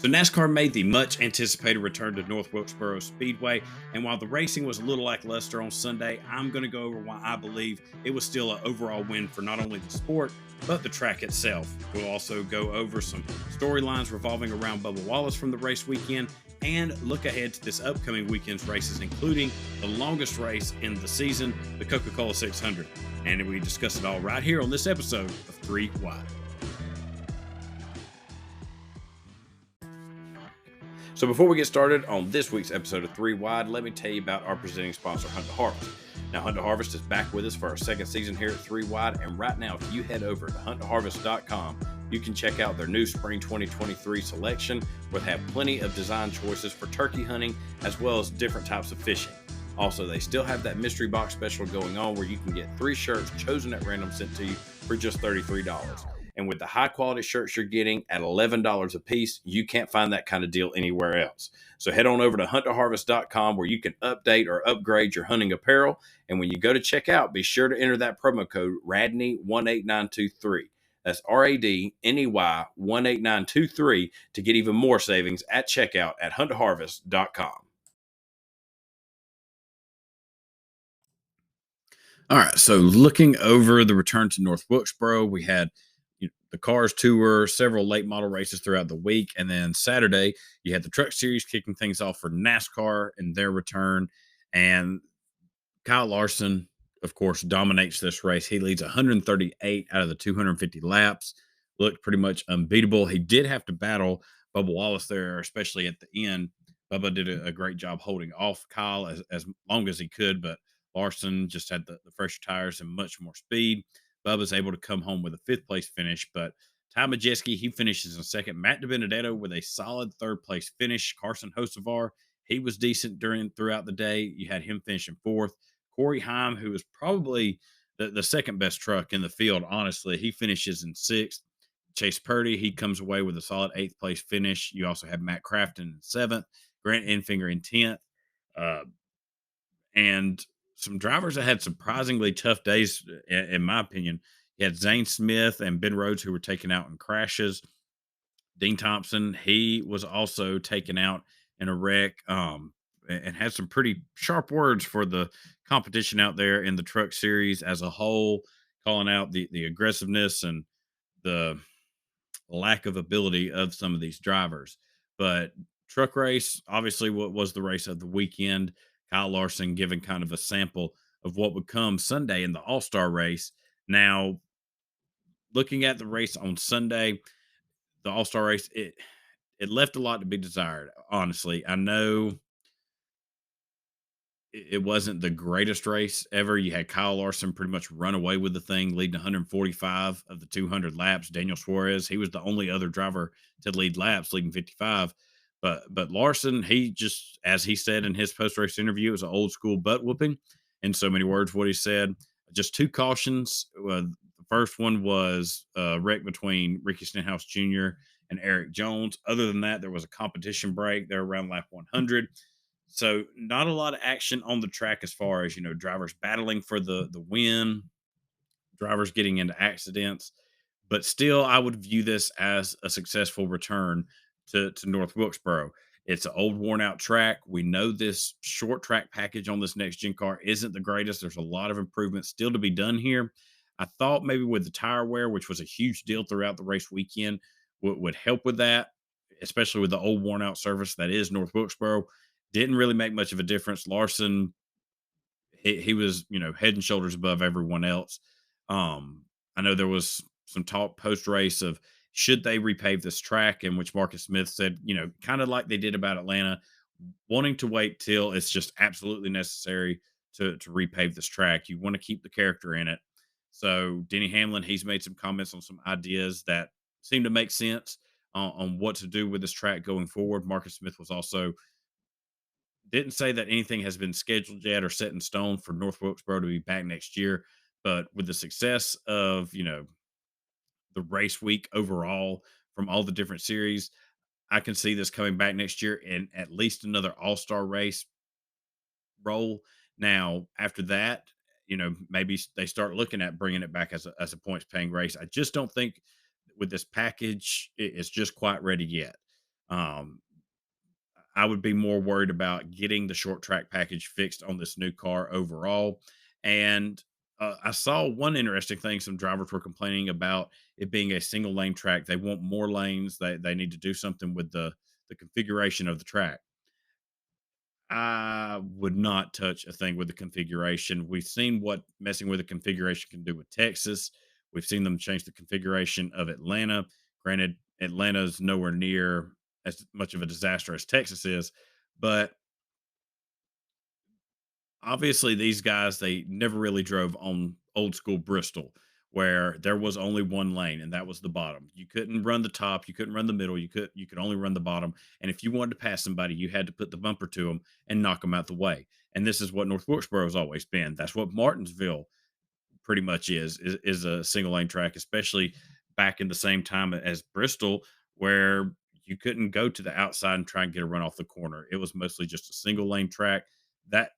So NASCAR made the much anticipated return to North Wilkesboro Speedway, and while the racing was a little lackluster on Sunday, I'm going to go over why I believe it was still an overall win for not only the sport but the track itself. We'll also go over some storylines revolving around Bubba Wallace from the race weekend and look ahead to this upcoming weekend's races, including the longest race in the season, the Coca-Cola 600. And we discuss it all right here on this episode of 3 Wide. So before we get started on this week's episode of 3 Wide, let me tell you about our presenting sponsor, Hunt to Harvest. Now, Hunt to Harvest is back with us for our second season here at 3 Wide, and right now, if you head over to hunttoharvest.com, you can check out their new Spring 2023 selection, where they have plenty of design choices for turkey hunting, as well as different types of fishing. Also, they still have that mystery box special going on where you can get 3 shirts chosen at random sent to you for just $33. And with the high quality shirts you're getting at $11 a piece, you can't find that kind of deal anywhere else. So head on over to hunttoharvest.com where you can update or upgrade your hunting apparel. And when you go to check out, be sure to enter that promo code RADNEY18923. That's RADNEY 18923 to get even more savings at checkout at hunttoharvest.com. All right, so looking over the return to North Wilkesboro, we had the Cars Tour, several late model races throughout the week, and then Saturday you had the Truck Series kicking things off for NASCAR and their return. And Kyle Larson, of course, dominates this race. He leads 138 out of the 250 laps. Looked pretty much unbeatable. He did have to battle Bubba Wallace there, especially at the end. Bubba did a great job holding off Kyle as long as he could, but Larson just had the fresher tires and much more speed. Bubba's able to come home with a 5th place finish, but Ty Majeski, he finishes in second. Matt DiBenedetto with a solid 3rd place finish. Carson Hocevar, he was decent throughout the day. You had him finishing 4th. Corey Heim, who is probably the second best truck in the field, honestly, he finishes in 6th. Chase Purdy, he comes away with a solid 8th place finish. You also have Matt Crafton in 7th, Grant Enfinger in 10th. And some drivers that had surprisingly tough days, in my opinion. You had Zane Smith and Ben Rhodes who were taken out in crashes. Dean Thompson, he was also taken out in a wreck, and had some pretty sharp words for the competition out there in the Truck Series as a whole, calling out the aggressiveness and the lack of ability of some of these drivers. But truck race, obviously, what was the race of the weekend. Kyle Larson giving kind of a sample of what would come Sunday in the All-Star race. Now, looking at the race on Sunday, the All-Star race, it left a lot to be desired, honestly. I know it wasn't the greatest race ever. You had Kyle Larson pretty much run away with the thing, leading 145 of the 200 laps. Daniel Suarez, he was the only other driver to lead laps, leading 55. But Larson, he just, as he said in his post-race interview, it was an old school butt whooping. In so many words, what he said, just 2 cautions. The first one was a wreck between Ricky Stenhouse Jr. and Eric Jones. Other than that, there was a competition break there around lap 100. So not a lot of action on the track as far as, drivers battling for the win, drivers getting into accidents. But still, I would view this as a successful return to North Wilkesboro. It's an old, worn-out track. We know this short track package on this next-gen car isn't the greatest. There's a lot of improvements still to be done here. I thought maybe with the tire wear, which was a huge deal throughout the race weekend, would help with that, especially with the old, worn-out surface that is North Wilkesboro. Didn't really make much of a difference. Larson, he was, head and shoulders above everyone else. I know there was some talk post-race of should they repave this track, in which Marcus Smith said, kind of like they did about Atlanta, wanting to wait till it's just absolutely necessary to repave this track. You want to keep the character in it. So Denny Hamlin, he's made some comments on some ideas that seem to make sense on what to do with this track going forward. Marcus Smith was also didn't say that anything has been scheduled yet or set in stone for North Wilkesboro to be back next year. But with the success of, the race week overall from all the different series, I can see this coming back next year in at least another all-star race role. Now, after that, maybe they start looking at bringing it back as a points paying race. I just don't think with this package, it's just quite ready yet. Um, I would be more worried about getting the short track package fixed on this new car overall. And I saw one interesting thing. Some drivers were complaining about it being a single lane track. They want more lanes. They need to do something with the configuration of the track. I would not touch a thing with the configuration. We've seen what messing with the configuration can do with Texas. We've seen them change the configuration of Atlanta. Granted, Atlanta's nowhere near as much of a disaster as Texas is, but obviously these guys they never really drove on old school Bristol where there was only one lane and that was the bottom. You couldn't run the top, you couldn't run the middle, you could only run the bottom. And if you wanted to pass somebody, you had to put the bumper to them and knock them out the way. And this is what North Wilkesboro has always been. That's what Martinsville pretty much is a single lane track, especially back in the same time as Bristol, where you couldn't go to the outside and try and get a run off the corner. It was mostly just a single lane track. That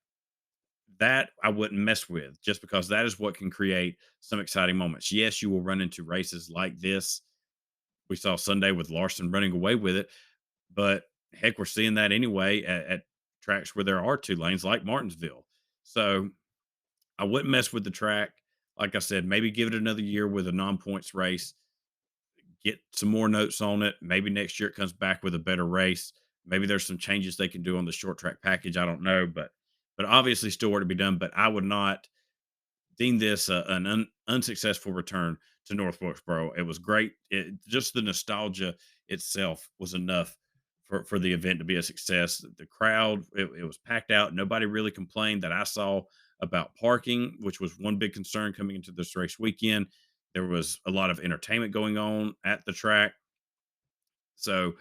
that I wouldn't mess with just because that is what can create some exciting moments. Yes, you will run into races like this. We saw Sunday with Larson running away with it, but heck, we're seeing that anyway at tracks where there are two lanes like Martinsville. So I wouldn't mess with the track. Like I said, maybe give it another year with a non-points race, get some more notes on it. Maybe next year it comes back with a better race. Maybe there's some changes they can do on the short track package. I don't know, but obviously still work to be done. But I would not deem this an unsuccessful return to North Wilkesboro. It was great. Just the nostalgia itself was enough for the event to be a success. The crowd, it was packed out. Nobody really complained that I saw about parking, which was one big concern coming into this race weekend. There was a lot of entertainment going on at the track. So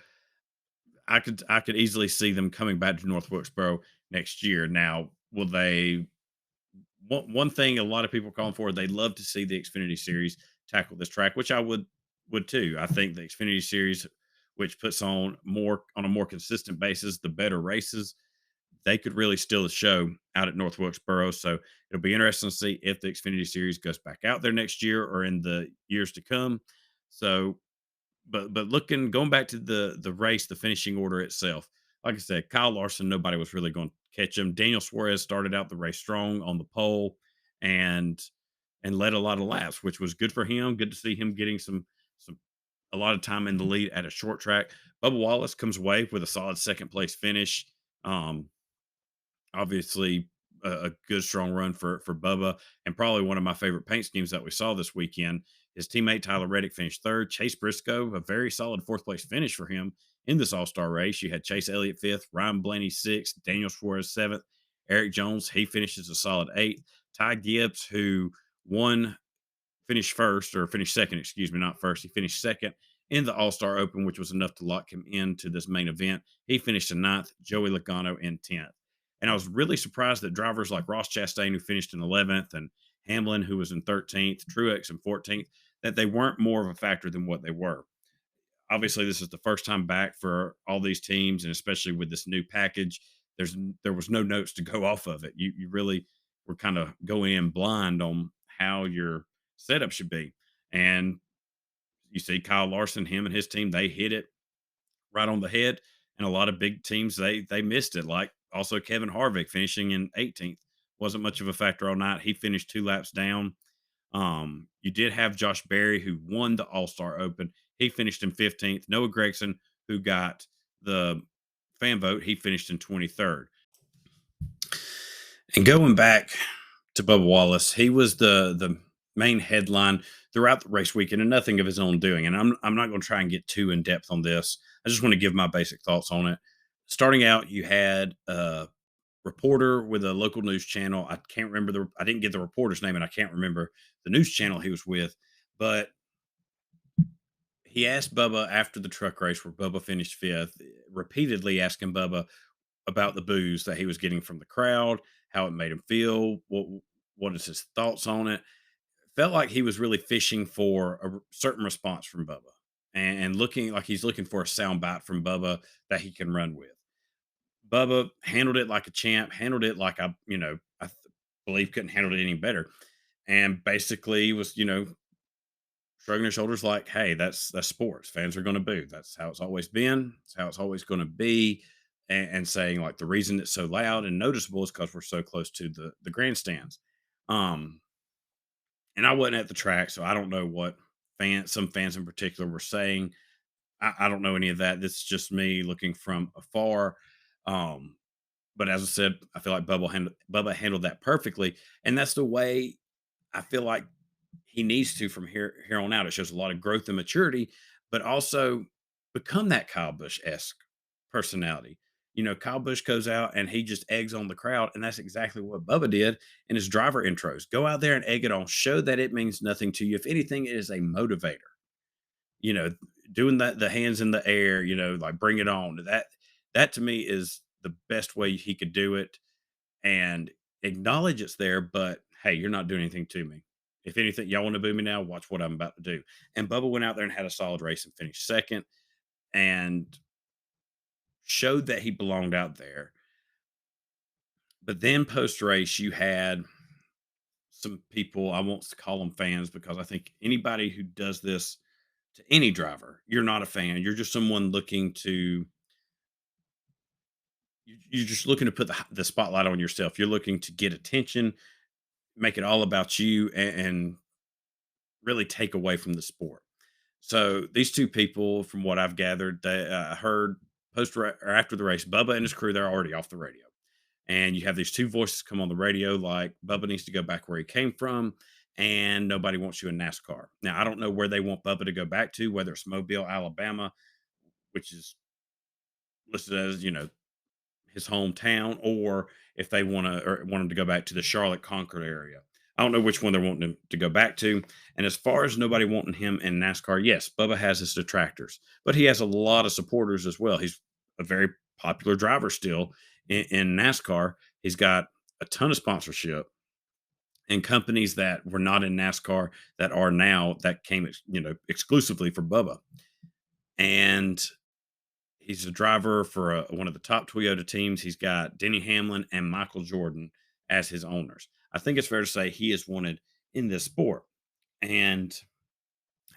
I could easily see them coming back to North Wilkesboro next year. Now, will they one thing a lot of people are calling for, they'd love to see the Xfinity Series tackle this track, which I would too. I think the Xfinity Series, which puts on a more consistent basis the better races, they could really steal the show out at North Wilkesboro. So it'll be interesting to see if the Xfinity Series goes back out there next year or in the years to come. So but looking going back to the race, the finishing order itself, like I said, Kyle Larson, nobody was really going to catch him. Daniel Suarez started out the race strong on the pole and led a lot of laps, which was good for him. Good to see him getting some a lot of time in the lead at a short track. Bubba Wallace comes away with a solid second place finish. Um, Obviously a good strong run for Bubba, and probably one of my favorite paint schemes that we saw this weekend. His teammate Tyler Reddick finished third. Chase Briscoe, a very solid fourth place finish for him in this All Star race. You had Chase Elliott fifth, Ryan Blaney sixth, Daniel Suarez seventh, Eric Jones he finishes a solid eighth. Ty Gibbs, who won finished first or finished second, excuse me, not first. He finished second in the All Star Open, which was enough to lock him into this main event. He finished in ninth, Joey Logano in 10th. And I was really surprised that drivers like Ross Chastain, who finished in 11th, and Hamlin, who was in 13th, Truex in 14th, that they weren't more of a factor than what they were. Obviously, this is the first time back for all these teams, and especially with this new package, there was no notes to go off of it. You really were kind of going in blind on how your setup should be. And you see Kyle Larson, him and his team, they hit it right on the head. And a lot of big teams they missed it. Like also Kevin Harvick finishing in 18th wasn't much of a factor all night. He finished 2 laps down. You did have Josh Berry who won the All Star Open. He finished in 15th. Noah Gregson, who got the fan vote, he finished in 23rd. And going back to Bubba Wallace, he was the main headline throughout the race weekend, and nothing of his own doing. And I'm not going to try and get too in depth on this. I just want to give my basic thoughts on it. Starting out, you had a reporter with a local news channel. I can't remember I didn't get the reporter's name, and I can't remember the news channel he was with, but he asked Bubba after the truck race where Bubba finished fifth, repeatedly asking Bubba about the booze that he was getting from the crowd, how it made him feel, what is his thoughts on it. Felt like he was really fishing for a certain response from Bubba and looking like he's looking for a sound bite from Bubba that he can run with. Bubba handled it like a champ, handled it like I believe couldn't handle it any better. And basically was, shrugging his shoulders like, hey, that's sports. Fans are gonna boo. That's how it's always been. It's how it's always gonna be. And saying like the reason it's so loud and noticeable is because we're so close to the grandstands. Um, and I wasn't at the track, so I don't know what some fans in particular were saying. I don't know any of that. This is just me looking from afar. Um, but as I said, I feel like Bubba handled that perfectly, and that's the way I feel like he needs to from here on out. It shows a lot of growth and maturity, but also become that Kyle Busch esque personality. Kyle Busch goes out and he just eggs on the crowd, and that's exactly what Bubba did in his driver intros. Go out there and egg it on. Show that it means nothing to you. If anything, it is a motivator. You know, doing that, the hands in the air. Like bring it on. That to me is the best way he could do it, and acknowledge it's there, but hey, you're not doing anything to me. If anything, y'all want to boo me now, watch what I'm about to do. And Bubba went out there and had a solid race and finished second and showed that he belonged out there. But then post race, you had some people, I won't call them fans because I think anybody who does this to any driver, you're not a fan. You're just someone looking to, you're just looking to put the spotlight on yourself. You're looking to get attention, make it all about you, and really take away from the sport. So these two people, from what I've gathered, they heard or after the race, Bubba and his crew, they're already off the radio. And you have these two voices come on the radio like Bubba needs to go back where he came from, and nobody wants you in NASCAR. Now, I don't know where they want Bubba to go back to, whether it's Mobile, Alabama, which is listed as, his hometown, or if they want him to go back to the Charlotte Concord area. I don't know which one they're wanting him to go back to. And as far as nobody wanting him in NASCAR, yes, Bubba has his detractors, but he has a lot of supporters as well. He's a very popular driver still in NASCAR. He's got a ton of sponsorship and companies that were not in NASCAR that are now that came, exclusively for Bubba. And he's a driver for one of the top Toyota teams. He's got Denny Hamlin and Michael Jordan as his owners. I think it's fair to say he is wanted in this sport. And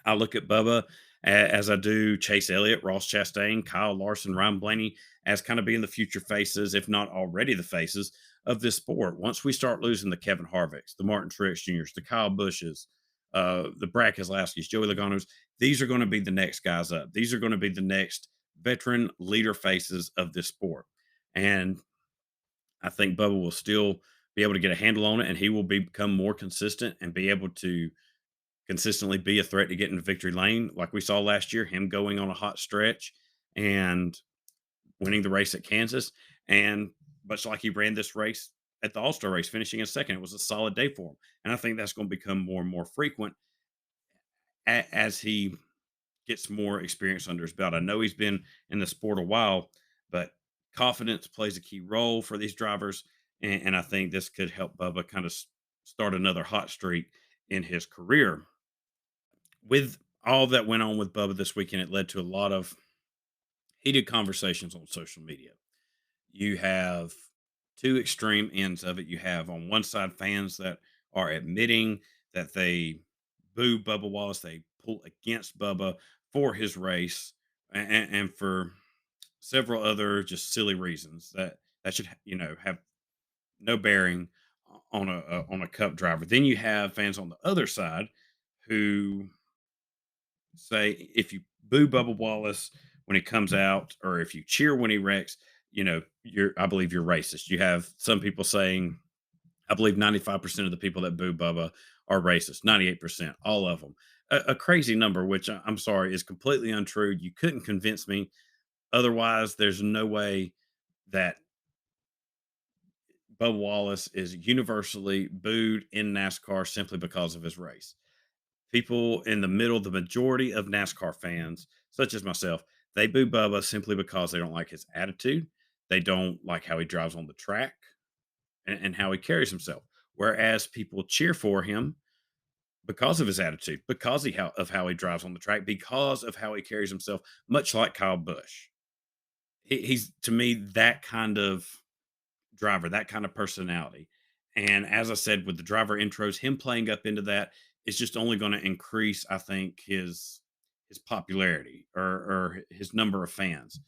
I look at Bubba as I do Chase Elliott, Ross Chastain, Kyle Larson, Ryan Blaney as kind of being the future faces, if not already the faces of this sport. Once we start losing the Kevin Harvicks, the Martin Truex Juniors, the Kyle Bushes, the Brad Keselowskis, Joey Logano's, these are going to be the next guys up. These are going to be the next veteran leader faces of this sport. And I think Bubba will still be able to get a handle on it, and he will become more consistent and be able to consistently be a threat to get into victory lane, like we saw last year, him going on a hot stretch and winning the race at Kansas. And much like he ran this race at the All Star race, finishing in second, it was a solid day for him. And I think that's going to become more and more frequent as he gets more experience under his belt. I know he's been in the sport a while, but confidence plays a key role for these drivers. And I think this could help Bubba kind of start another hot streak in his career. With all that went on with Bubba this weekend, it led to a lot of heated conversations on social media. You have two extreme ends of it. You have on one side fans that are admitting that they boo Bubba Wallace, they pull against Bubba for his race, and for several other just silly reasons that should have no bearing on a cup driver. Then you have fans on the other side who say if you boo Bubba Wallace when he comes out, or if you cheer when he wrecks, I believe you're racist. You have some people saying, I believe 95% of the people that boo Bubba are racist, 98%, all of them. A crazy number, which I'm sorry is completely untrue. You couldn't convince me otherwise. There's no way that Bubba Wallace is universally booed in NASCAR simply because of his race. People in the middle, the majority of NASCAR fans, such as myself, they boo Bubba simply because they don't like his attitude. They don't like how he drives on the track and how he carries himself. Whereas people cheer for him because of his attitude, because of how he drives on the track, because of how he carries himself, much like Kyle Busch. He's to me that kind of driver, that kind of personality. And as I said, with the driver intros, him playing up into that, is just only going to increase, I think, his popularity or his number of fans,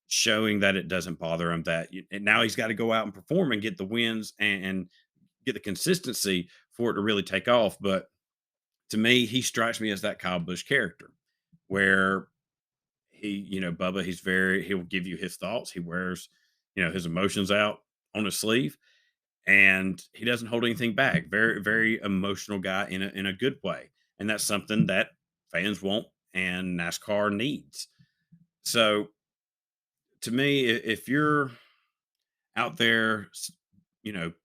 showing that it doesn't bother him that and now he's got to go out and perform and get the wins and get the consistency for it to really take off. But to me, he strikes me as that Kyle Busch character where Bubba, he'll give you his thoughts. He wears, his emotions out on his sleeve and he doesn't hold anything back. Very, very emotional guy in a good way. And that's something that fans want and NASCAR needs. So to me, if you're out there,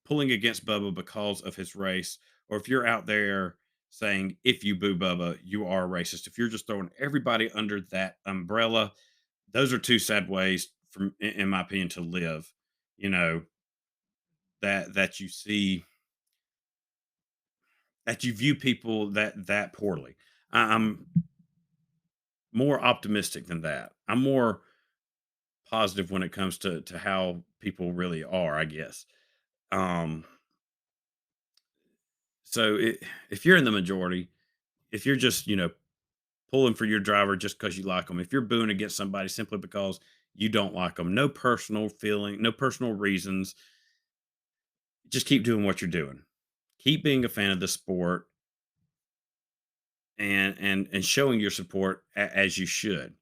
pulling against Bubba because of his race, or if you're out there saying, if you boo Bubba, you are a racist, if you're just throwing everybody under that umbrella, those are two sad ways, in my opinion, to live. You know, that you see that you view people that poorly. I'm more optimistic than that. I'm more positive when it comes to how people really are, I guess. Um, so if you're in the majority, if you're just pulling for your driver just because you like them, if you're booing against somebody simply because you don't like them, no personal feeling, no personal reasons, just keep doing what you're doing. Keep being a fan of the sport and showing your support as you should.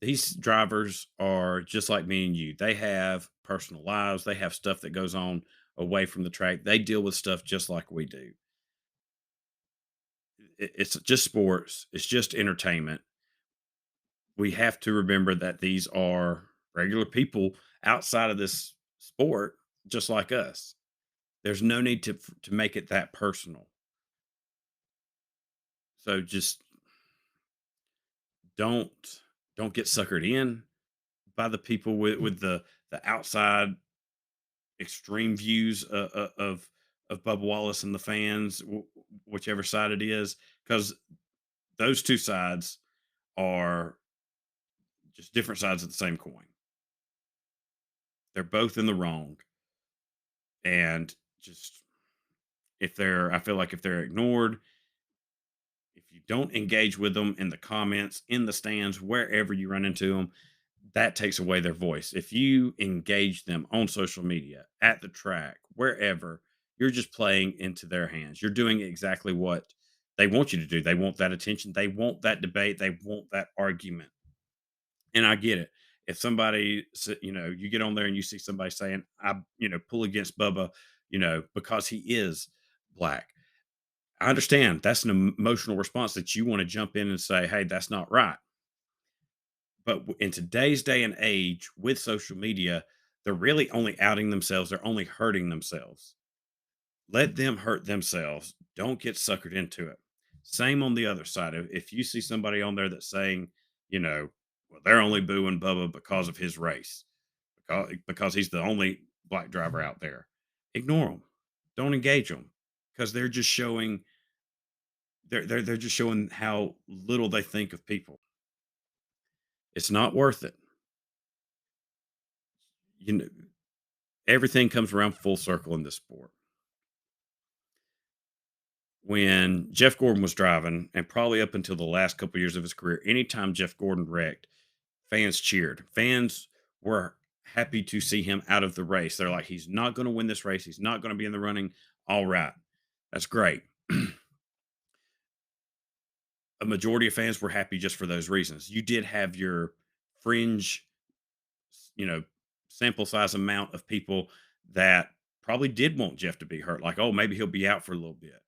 These drivers are just like me and you. They have personal lives. They have stuff that goes on away from the track. They deal with stuff just like we do. It's just sports. It's just entertainment. We have to remember that these are regular people outside of this sport, just like us. There's no need to make it that personal. So just don't don't get suckered in by the people with the outside extreme views of Bubba Wallace and the fans, whichever side it is, because those two sides are just different sides of the same coin. They're both in the wrong, and just I feel like if they're ignored, if you don't engage with them in the comments, in the stands, wherever you run into them, that takes away their voice. If you engage them on social media, at the track, wherever, you're just playing into their hands. You're doing exactly what they want you to do. They want that attention. They want that debate. They want that argument. And I get it. If you get on there and you see somebody saying, pull against Bubba, because he is black. I understand that's an emotional response that you want to jump in and say, hey, that's not right. But in today's day and age with social media, they're really only outing themselves. They're only hurting themselves. Let them hurt themselves. Don't get suckered into it. Same on the other side. If you see somebody on there that's saying, well, they're only booing Bubba because of his race, because he's the only black driver out there, ignore them. Don't engage them because they're just showing how little they think of people. It's not worth it. You know, everything comes around full circle in this sport. When Jeff Gordon was driving, and probably up until the last couple years of his career, anytime Jeff Gordon wrecked, fans cheered. Fans were happy to see him out of the race. They're like, he's not going to win this race. He's not going to be in the running. All right. That's great. A majority of fans were happy just for those reasons. You did have your fringe, you know, sample size amount of people that probably did want Jeff to be hurt. Like, oh, maybe he'll be out for a little bit.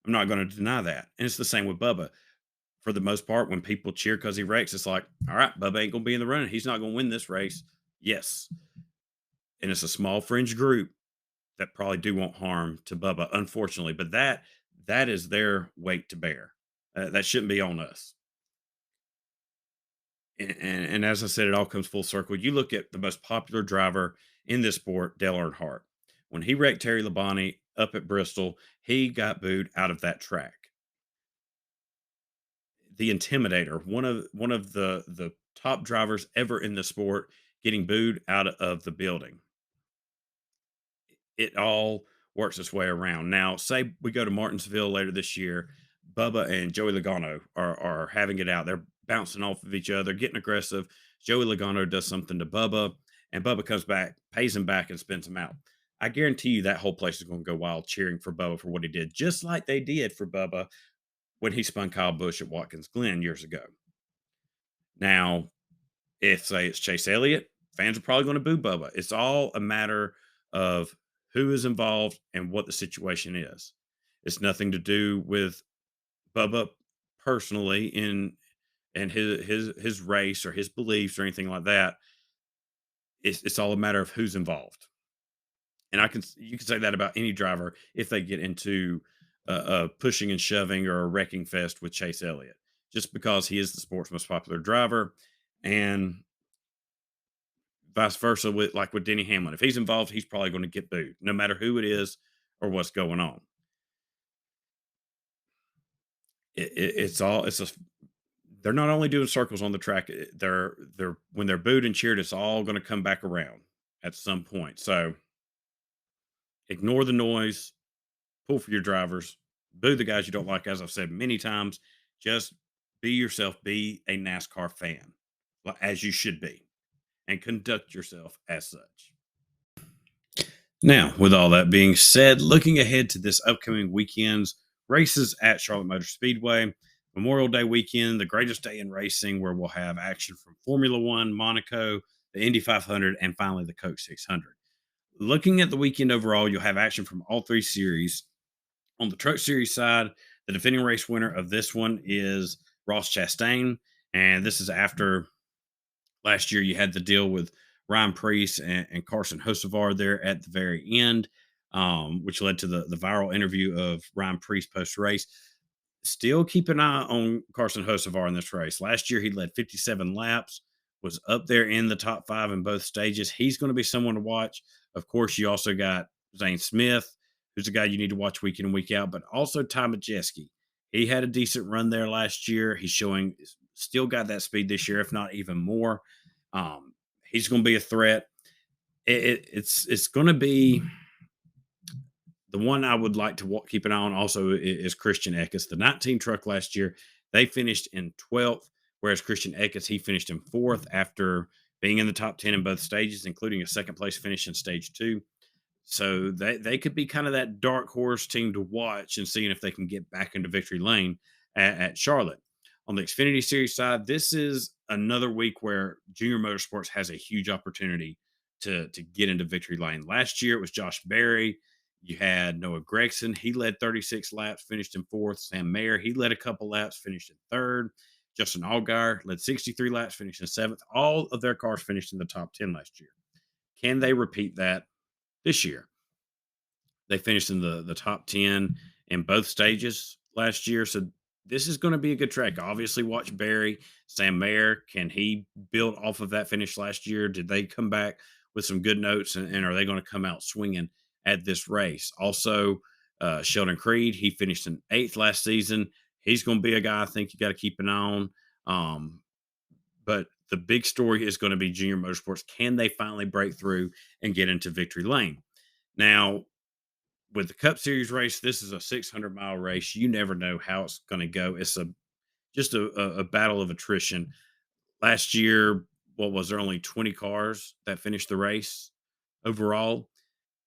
I'm not going to deny that. And it's the same with Bubba. For the most part, when people cheer because he wrecks, it's like, all right, Bubba ain't going to be in the running. He's not going to win this race. Yes. And it's a small fringe group that probably do want harm to Bubba, unfortunately. But that is their weight to bear. That shouldn't be on us. And as I said, it all comes full circle. You look at the most popular driver in this sport, Dale Earnhardt. When he wrecked Terry Labonte up at Bristol, he got booed out of that track. The Intimidator, one of the top drivers ever in the sport, getting booed out of the building. It all works its way around. Now, say we go to Martinsville later this year, Bubba and Joey Logano are having it out. They're bouncing off of each other, getting aggressive. Joey Logano does something to Bubba, and Bubba comes back, pays him back, and spins him out. I guarantee you that whole place is going to go wild cheering for Bubba for what he did, just like they did for Bubba when he spun Kyle Busch at Watkins Glen years ago. Now, if say it's Chase Elliott, fans are probably going to boo Bubba. It's all a matter of who is involved and what the situation is. It's nothing to do with Bubba personally in his race or his beliefs or anything like that. It's all a matter of who's involved. And you can say that about any driver if they get into a pushing and shoving or a wrecking fest with Chase Elliott, just because he is the sport's most popular driver, and vice versa with Denny Hamlin. If he's involved, he's probably going to get booed, no matter who it is or what's going on. It's a they're not only doing circles on the track. They're when they're booed and cheered, it's all going to come back around at some point. So ignore the noise, pull for your drivers, boo the guys you don't like. As I've said many times, just be yourself, be a NASCAR fan, as you should be, and conduct yourself as such. Now, with all that being said, looking ahead to this upcoming weekend's races at Charlotte Motor Speedway, Memorial Day weekend, the greatest day in racing, where we'll have action from Formula One, Monaco, the Indy 500, and finally the Coke 600. Looking at the weekend overall, you'll have action from all three series. On the Truck Series side, the defending race winner of this one is Ross Chastain, and this is after last year you had the deal with Ryan Preece and Carson Hocevar there at the very end, which led to the viral interview of Ryan Preece post race. Still keep an eye on Carson Hocevar in this race. Last year he led 57 laps, was up there in the top 5 in both stages. He's going to be someone to watch. Of course, you also got Zane Smith, who's a guy you need to watch week in and week out, but also Ty Majeski. He had a decent run there last year. He's showing still got that speed this year, if not even more. He's going to be a threat. It's going to be the one I would like to keep an eye on. Also, is Christian Eckes, the 19 truck last year. They finished in 12th, whereas Christian Eckes he finished in 4th after being in the top 10 in both stages, including a second place finish in stage 2. So they could be kind of that dark horse team to watch and seeing if they can get back into victory lane at Charlotte. On the Xfinity Series side, this is another week where Junior Motorsports has a huge opportunity to get into victory lane. Last year it was Josh Berry. You had Noah Gragson. He led 36 laps, finished in 4th. Sam Mayer, he led a couple laps, finished in 3rd. Justin Allgaier led 63 laps, finished in 7th. All of their cars finished in the top 10 last year. Can they repeat that this year? They finished in the top 10 in both stages last year. So this is going to be a good track. Obviously, watch Barry. Sam Mayer, can he build off of that finish last year? Did they come back with some good notes, and are they going to come out swinging at this race? Also, Sheldon Creed, he finished in 8th last season. He's going to be a guy I think you got to keep an eye on. But the big story is going to be Junior Motorsports. Can they finally break through and get into victory lane? Now, with the Cup Series race, this is a 600-mile race. You never know how it's going to go. It's just a battle of attrition. Last year, what was there only 20 cars that finished the race overall?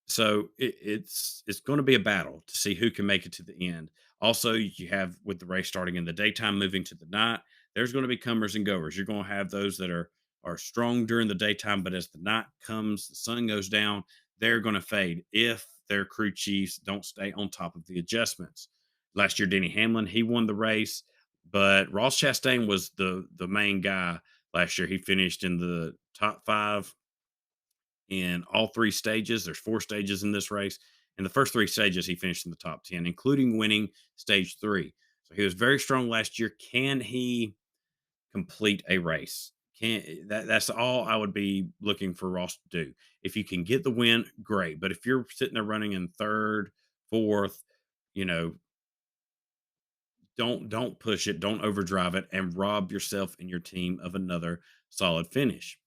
So it's going to be a battle to see who can make it to the end. Also, you have with the race starting in the daytime, moving to the night, there's going to be comers and goers. You're going to have those that are strong during the daytime, but as the night comes, the sun goes down, they're going to fade if their crew chiefs don't stay on top of the adjustments. Last year, Denny Hamlin, he won the race, but Ross Chastain was the main guy last year. He finished in the top 5 in all 3 stages. There's 4 stages in this race. In the first 3 stages, he finished in the top 10, including winning stage 3. So he was very strong last year. Can he complete a race? That's all I would be looking for Ross to do. If you can get the win, great. But if you're sitting there running in 3rd, 4th, you know, don't push it, don't overdrive it, and rob yourself and your team of another solid finish.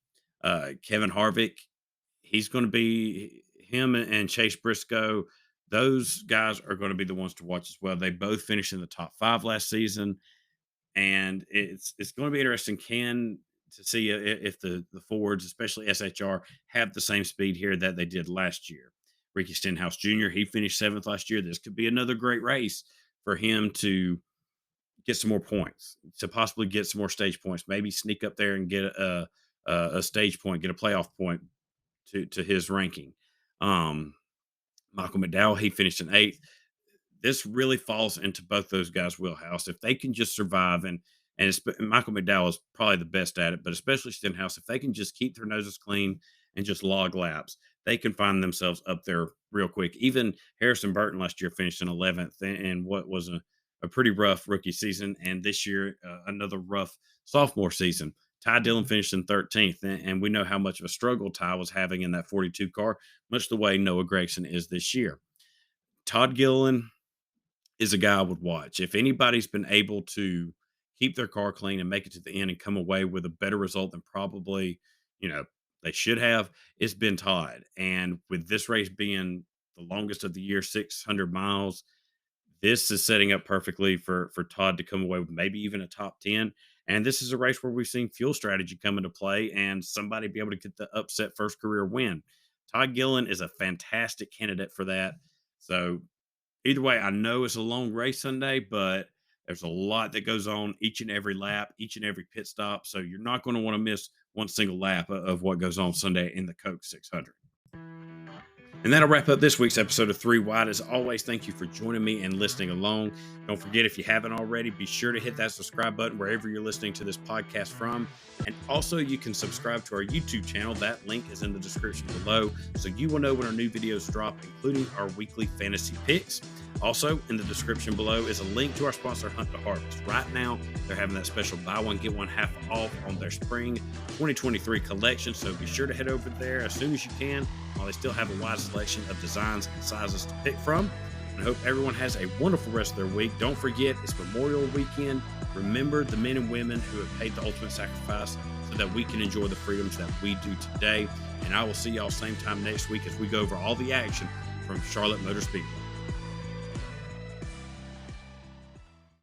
Kevin Harvick, he's going to be him and Chase Briscoe. those guys are going to be the ones to watch as well. They both finished in the top 5 last season, and it's going to be interesting to see if the Fords, especially SHR, have the same speed here that they did last year. Ricky Stenhouse Jr., he finished 7th last year. This could be another great race for him to get some more points, to possibly get some more stage points, maybe sneak up there and get a stage point, get a playoff point to his ranking. Um, Michael McDowell, he finished in 8th. This really falls into both those guys' wheelhouse. If they can just survive, and Michael McDowell is probably the best at it, but especially Stenhouse, if they can just keep their noses clean and just log laps, they can find themselves up there real quick. Even Harrison Burton last year finished in 11th, and what was a pretty rough rookie season, and this year another rough sophomore season. Ty Dillon finished in 13th, and we know how much of a struggle Ty was having in that 42 car, much the way Noah Gragson is this year. Todd Gilliland is a guy I would watch. If anybody's been able to keep their car clean and make it to the end and come away with a better result than probably, you know, they should have, it's been Todd. And with this race being the longest of the year, 600 miles, this is setting up perfectly for Todd to come away with maybe even a top 10. And this is a race where we've seen fuel strategy come into play and somebody be able to get the upset first career win. Todd Gillen is a fantastic candidate for that. So either way, I know it's a long race Sunday, but there's a lot that goes on each and every lap, each and every pit stop. So you're not going to want to miss one single lap of what goes on Sunday in the Coke 600. And that'll wrap up this week's episode of 3 Wide. As always, thank you for joining me and listening along. Don't forget, if you haven't already, be sure to hit that subscribe button wherever you're listening to this podcast from. And also, you can subscribe to our YouTube channel. That link is in the description below, so you will know when our new videos drop, including our weekly fantasy picks. Also, in the description below is a link to our sponsor, Hunt to Harvest. Right now, they're having that special buy one, get one half off on their spring 2023 collection. So be sure to head over there as soon as you can, while they still have a wide selection of designs and sizes to pick from. And I hope everyone has a wonderful rest of their week. Don't forget, it's Memorial Weekend. Remember the men and women who have paid the ultimate sacrifice so that we can enjoy the freedoms that we do today. And I will see y'all same time next week as we go over all the action from Charlotte Motor Speedway.